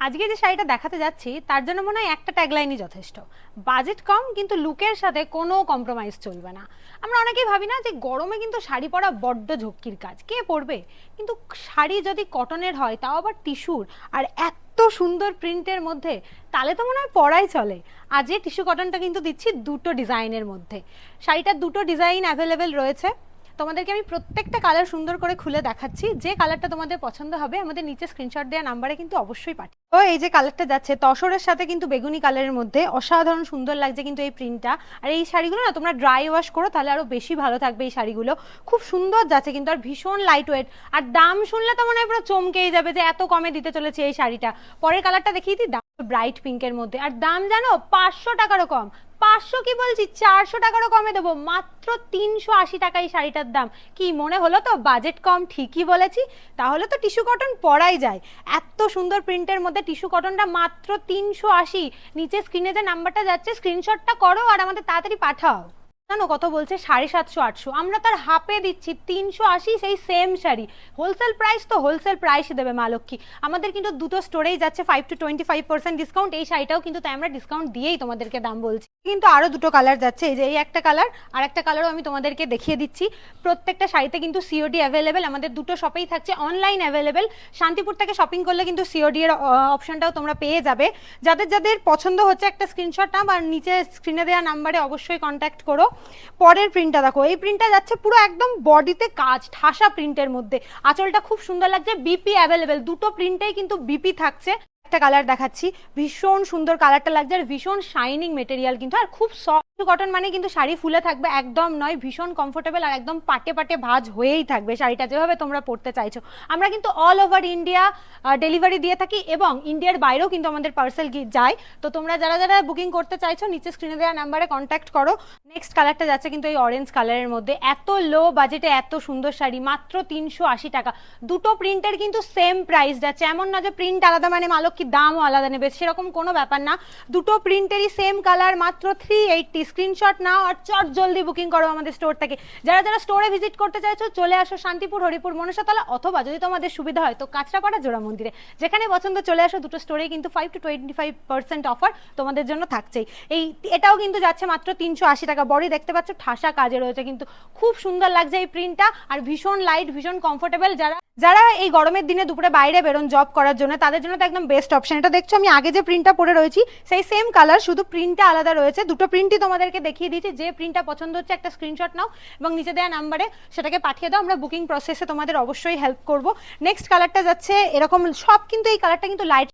আজকে যে শাড়িটা দেখাতে যাচ্ছি তার জন্য মনে হয় একটা ট্যাগলাইনই যথেষ্ট। বাজেট কম কিন্তু লুকের সাথে কোনো কম্প্রোমাইজ চলবে না। আমরা অনেকেই ভাবি না যে গরমে কিন্তু শাড়ি পরা বড্ড ঝক্কির কাজ, কে পরবে? কিন্তু শাড়ি যদি কটনের হয়, তাও আবার টিস্যুর, আর এত সুন্দর প্রিন্টের মধ্যে, তাহলে তো মনে হয় পরাই চলে। আজ এই টিস্যু কটনটা কিন্তু দিচ্ছি দুটো ডিজাইনের মধ্যে। শাড়িটার দুটো ডিজাইন অ্যাভেলেবেল রয়েছে। তোমাদেরকে আমি প্রত্যেকটা কালার সুন্দর করে খুলে দেখাচ্ছি। যে কালারটা তোমাদের পছন্দ হবে আমাদের নিচে স্ক্রিনশট দেওয়া নাম্বারে কিন্তু অবশ্যই পাঠিয়ে। তো এই যে কালারটা যাচ্ছে তসরের সাথে কিন্তু বেগুনি কালারের মধ্যে, অসাধারণ সুন্দর লাগছে কিন্তু এই প্রিন্টটা। আর এই শাড়িগুলো না তোমরা ড্রাই ওয়াশ করো, তাহলে আরো বেশি ভালো থাকবে এই শাড়িগুলো। খুব সুন্দর যাচ্ছে কিন্তু, আর ভীষণ লাইট ওয়েট। আর দাম শুনলে তো মনে হয় পুরো চমকেই যাবে যে এত কমে দিতে চলেছে এই শাড়িটা। পরের কালারটা দেখিয়ে দিই, দাম ব্রাইট পিঙ্কের মধ্যে, আর দাম জানো 500 টাকারও কম। 500 কি বলছি, 400 টাকারও কমে দেবো, মাত্র 380 টাকা এই শাড়িটার দাম। কি মনে হলো তো বাজেট কম? ঠিকই বলেছি। তাহলে তো টিস্যু কটন পরাই যায়। এত সুন্দর প্রিন্টের মধ্যে টিস্যু কটনটা মাত্র 380। নিচে স্ক্রিনে যে নাম্বারটা যাচ্ছে স্ক্রিনশটটা করো আর আমাদের তাড়াতাড়ি পাঠাও। জানো কত বলছে? 750-800, আমরা তার হাফে দিচ্ছি 380। সেই সেম শাড়ি হোলসেল প্রাইস, তো হোলসেল প্রাইস দেবে মা লক্ষ্মী। আমাদের কিন্তু দুটো স্টোরেই যাচ্ছে 5 to 25% ডিসকাউন্ট। এই শাড়িটাও কিন্তু তাই আমরা ডিসকাউন্ট দিয়েই তোমাদেরকে দাম বলছি। কিন্তু আরো দুটো কালার যাচ্ছে, এই যে এই একটা কালার, আর একটা কালারও আমি তোমাদেরকে দেখিয়ে দিচ্ছি। প্রত্যেকটা শাড়িতে কিন্তু সিওডি অ্যাভেলেবেল, আমাদের দুটো শপেই থাকছে। অনলাইন অ্যাভেলেবেল, শান্তিপুর থেকে শপিং করলে কিন্তু সিওডি এর অপশনটাও তোমরা পেয়ে যাবে। যাদের যাদের পছন্দ হচ্ছে একটা স্ক্রিনশট নাও আর নিচে স্ক্রিনে দেওয়া নাম্বারে অবশ্যই কন্ট্যাক্ট করো। পরের প্রিন্টটা দেখো, এই প্রিন্টটা যাচ্ছে পুরো একদম বডিতে কাজ, ঠাসা প্রিন্টের মধ্যে। আঁচলটা খুব সুন্দর লাগছে, বিপি অ্যাভেলেবেল, দুটো প্রিন্টেই কিন্তু বিপি থাকছে। একটা কালার দেখাচ্ছি, ভীষণ সুন্দর কালারটা লাগছে, আর ভীষণ শাইনিং মেটেরিয়াল কিন্তু, আর খুব সফট কটন। মানে কিন্তু শাড়ি ফুলে থাকবে একদম নয়, ভীষণ কমফোর্টেবল, আর একদম পাটে পাটে ভাঁজ হয়েই থাকবে শাড়িটা যেভাবে তোমরা পরতে চাইছো। আমরা কিন্তু অল ওভার ইন্ডিয়া ডেলিভারি দিয়ে থাকি, এবং ইন্ডিয়ার বাইরেও কিন্তু আমাদের পার্সেল যায়। তো তোমরা যারা যারা বুকিং করতে চাইছো নিচে স্ক্রিনে দেওয়া নাম্বারে কন্ট্যাক্ট করো। নেক্সট কালারটা যাচ্ছে কিন্তু এই অরেঞ্জ কালারের মধ্যে, এত লো বাজেটে এত সুন্দর শাড়ি মাত্র 380 টাকা। দুটো প্রিন্টের কিন্তু সেম প্রাইস যাচ্ছে, এমন না যে প্রিন্ট আলাদা মানে মালক্ষী দামও আলাদা নেবে, সেরকম কোনো ব্যাপার না। দুটো প্রিন্টেরই সেম কালার, মাত্র 380। স্ক্রিনশট নাও আর চট জলদি বুকিং করো আমাদের স্টোর থেকে। যারা যারা স্টোরে ভিজিট করতে চাইছো চলে আসো শান্তিপুর, হরিপুর, মনসাতলা, অথবা যদি তোমাদের সুবিধা হয় তো কাঁচরাপাড়া জোড়া মন্দিরে, যেখানে পছন্দ চলে আসো। দুটো স্টোরে কিন্তু 5 to 25% অফার তোমাদের জন্য থাকছেই। এটাও কিন্তু যাচ্ছে মাত্র 380 টাকা। বডি দেখতে পাচ্ছ ঠাসা কাজে রয়েছে কিন্তু, খুব সুন্দর লাগছে এই প্রিন্টটা, আর ভীষণ লাইট, ভীষণ কমফোর্টেবল। যারা যারা এই গরমের দিনে দুপুরে বাইরে বেরোন জব করার জন্য, তাদের জন্য তো একদম বেস্ট অপশন। এটা দেখছো আমি আগে যে প্রিন্টটা পরে রয়েছি সেই সেম কালার, শুধু প্রিন্টটা আলাদা রয়েছে। দুটো প্রিন্টই তোমাদেরকে দেখিয়ে দিয়েছি। যে প্রিন্টটা পছন্দ হচ্ছে একটা স্ক্রিনশট নাও এবং নিচে দেওয়া নাম্বারে সেটাকে পাঠিয়ে দাও, আমরা বুকিং প্রসেসে তোমাদের অবশ্যই হেল্প করব। নেক্সট কালারটা যাচ্ছে এরকম, সব কিন্তু এই কালারটা কিন্তু লাইট